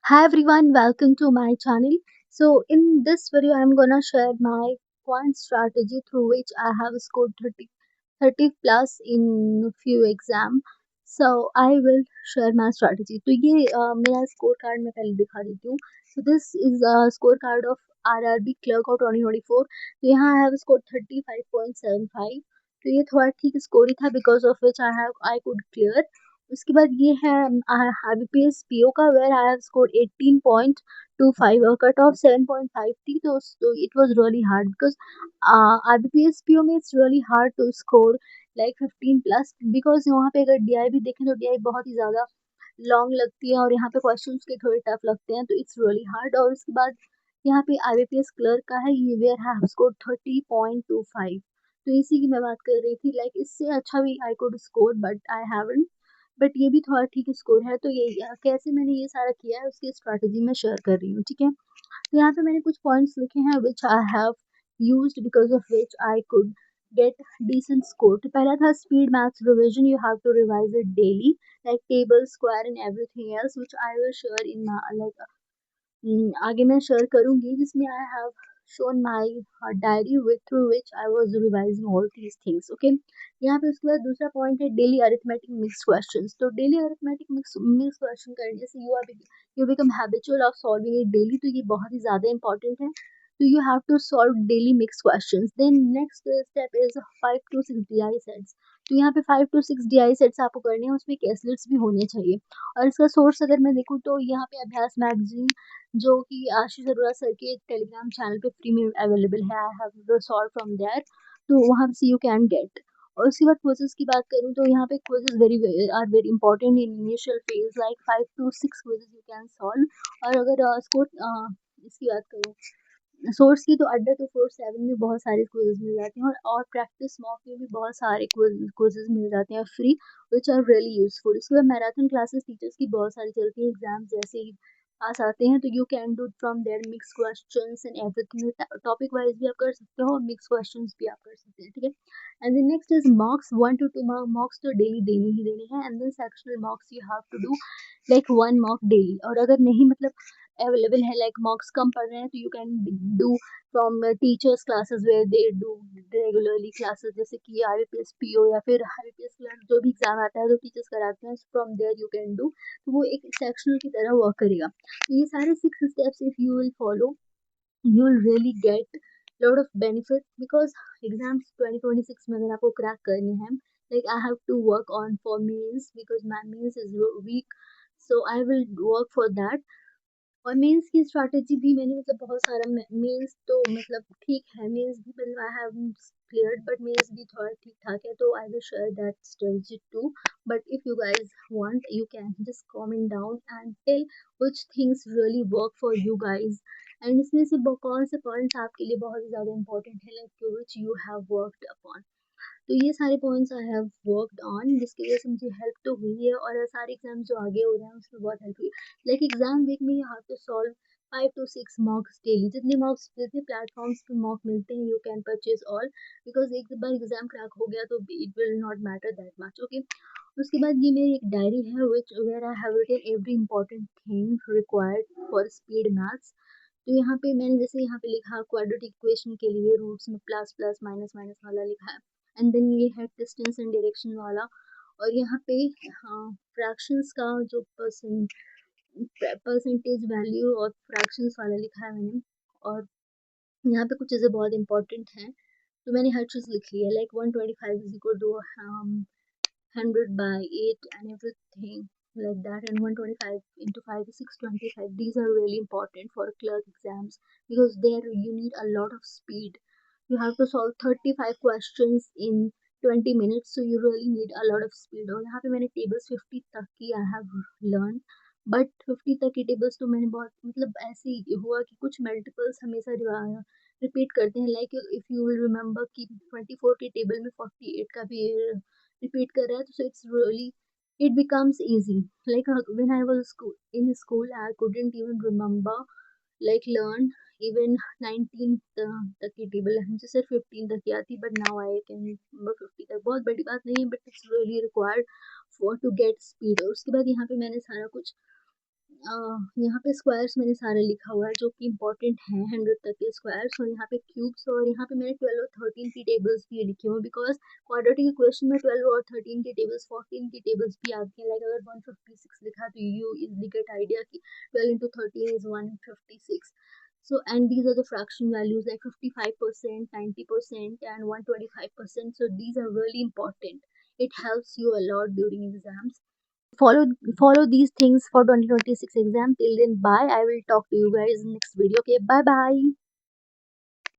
Hi everyone, welcome to my channel. So in this video, I'm gonna share my point strategy through which I have scored 30 plus in few exam. So I will share my strategy. तो ये मेरा score card मैं पहले दिखा देती हूँ. So this is a score card of RRB Clerk of 2024. तो यहाँ I have scored 35.75. तो ये थोड़ा ठीक स्कोर ही था because of which I could clear. उसके बाद ये है IBPS PO का वेयर आई हैव स्कोर्ड 18.25 और कट ऑफ 7.5 थी तो it was really hard because IBPS PO में it's really hard to score like 15 plus because वहाँ पे अगर DI भी देखें तो DI बहुत ही ज़्यादा लॉन्ग लगती है और यहाँ पे क्वेश्चंस के थोड़े टफ लगते हैं तो इट्स रियली हार्ड और उसके बाद यहाँ पे IBPS क्लर्क का है ये वेयर हैव स्कोर्ड 30.25 तो इसी की मैं बात कर रही थी लाइक इससे अच्छा भी I could score but I haven't but ये भी थोड़ा ठीक स्कोर है तो ये कैसे मैंने ये सारा किया है उसकी स्ट्रैटेजी मैं शेयर कर रही हूँ ठीक है तो यहाँ पे मैंने कुछ पॉइंट्स लिखे हैं which I have used because of which I could get decent score तो पहला था speed maths revision you have to revise it daily like table square and everything else which I will share in like आगे मैं share करूंगी जिसमें I have shown my diary with through which I was revising all these things. Okay, यहाँ पे उसके बाद दूसरा point है डेली अरिथमेटिक मिक्स क्वेश्चंस. तो डेली अरिथमेटिक मिक्स क्वेश्चन करने से you become habitual of solving it daily तो ये बहुत ही ज़्यादा इंपॉर्टेंट है. तो you have to solve daily mix questions. Then next step is 5 to 6 DI sets. तो यहाँ पे 5 to 6 DI सेट्स आपको करने हैं उसमें कैसलेट्स भी होने चाहिए. और इसका सोर्स अगर मैं देखूँ तो यहाँ पे अभ्यास मैगजीन जो कि आशीष अरोड़ा सर के टेलीग्राम चैनल पे फ्री में अवेलेबल है. I have solve from there तो वहाँ से यू कैन गेट. और उसके बाद क्विजेस की बात करूँ तो यहाँ पे quizzes very important in initial phase like 5 to 6 quizzes you can solve. और अगर स्कोर इसकी बात करूँ सोर्स की तो अड्डा 247 में बहुत सारे क्विजेस मिल जाते हैं और प्रैक्टिस मॉक में भी बहुत सारे क्विजेस मिल जाते हैं free which are really useful. इसके बाद मैराथन क्लासेस टीचर्स की बहुत सारी चलती हैं एग्जाम जैसे ही पास आते हैं तो you can do from there mix questions and everything. Topic wise भी आप कर सकते हो और मिक्स क्वेश्चंस भी आप कर सकते हैं ठीक है. And then next is mocks 1 to 2 mocks तो डेली देने ही देने हैं. And then sectional mocks you have to do like 1 mock daily. और अगर नहीं मतलब अवेलेबल है लाइक मॉक्स कम पढ़ रहे हैं तो you can do from teachers classes where they do regularly classes जैसे कि IBPS PO या फिर IBPS क्लास जो भी एग्जाम आता है तो टीचर्स कराते हैं from there you can do. तो वो एक सेक्शनल की तरह वर्क करेगा. तो ये सारे 6 steps if you will follow you will really get lot of benefit because exams 2026 में अगर आपको क्रैक करने हैं like I have to work on for means because my means is weak so I will work for that. और mains की strategy भी मैंने मतलब बहुत सारा मेंस तो मतलब ठीक है मेंस भी मतलब I have cleared but mains भी थोड़ा ठीक ठाक है तो I will share that strategy too. But if you guys want you can just comment down and tell which things really work for you guys. And इसमें से कौन से पॉइंट्स आपके लिए बहुत ही ज़्यादा इंपॉर्टेंट है like which you have worked upon. तो ये सारे points I have worked on जिसकी वजह से मुझे हेल्प तो हुई है और सारे एग्जाम जो आगे हो रहे हैं उसमें बहुत हेल्प हुई है. लाइक एग्जाम वीक में you have to solve 5 to 6 mocks daily. जितने प्लेटफॉर्म्स पे मॉक मिलते हैं you can purchase all because एक बार एग्जाम क्रैक हो गया तो it will not matter that much. Okay, उसके बाद ये मेरी एक डायरी है which where I have written every important thing required for speed maths. तो यहाँ पे मैंने जैसे यहाँ पे लिखा क्वाड्रेटिक इक्वेशन के लिए रूट्स में प्लस प्लस माइनस माइनस वाला लिखा है. एंड देन ये है डिस्टेंस एंड डायरेक्शन वाला. और यहाँ पे फ्रैक्शंस का जो परसेंटेज वैल्यू और फ्रैक्शंस वाला लिखा है मैंने. और यहाँ पे कुछ चीज़ें बहुत इंपॉर्टेंट हैं तो मैंने हर चीज़ लिख ली है like 125 is equal to 100/8 and everything like that. And 125 into 5 is 625. These are really important for clerk exams because there you need a lot of speed. You have to solve 35 questions in 20 minutes, so you really need a lot of speed. और यहाँ पे मैंने tables 50 तक की I have learned. But 50 तक की tables तो मैंने बहुत मतलब ऐसे ही हुआ कि कुछ मल्टीपल्स हमेशा रिपीट करते हैं like if you will remember कि 24 की टेबल में 48 का भी रिपीट कर रहा है तो it's really it becomes easy. Like when I was in school I couldn't even remember like learn even 19 तक की टेबल मुझे सिर्फ 15 तक की आती but now I can remember 50 तक. बहुत बड़ी बात नहीं है but it's really required for to get speed. और उसके बाद यहाँ पे मैंने सारा कुछ यहाँ पे स्क्वायर्स मैंने सारे लिखा हुआ है जो कि इंपॉर्टेंट हैं 100 तक के स्क्वायर्स, और यहाँ पे क्यूब्स, और यहाँ पे मैंने 12 और 13 की टेबल्स भी लिखे हुए, बिकॉज क्वाड्रेटिक इक्वेशन में 12 और 13 की टेबल्स, 14 की टेबल्स भी आती हैं। लाइक अगर 156 लिखा तो यू इजली गेट आइडिया कि 12 into 13 is 156. So, and these are the fraction values like 55%, 90%, and 125%. So these are really important. It helps you a lot during exams. Follow these things for 2026 exam. Till then, bye. I will talk to you guys in next video. Okay, bye bye.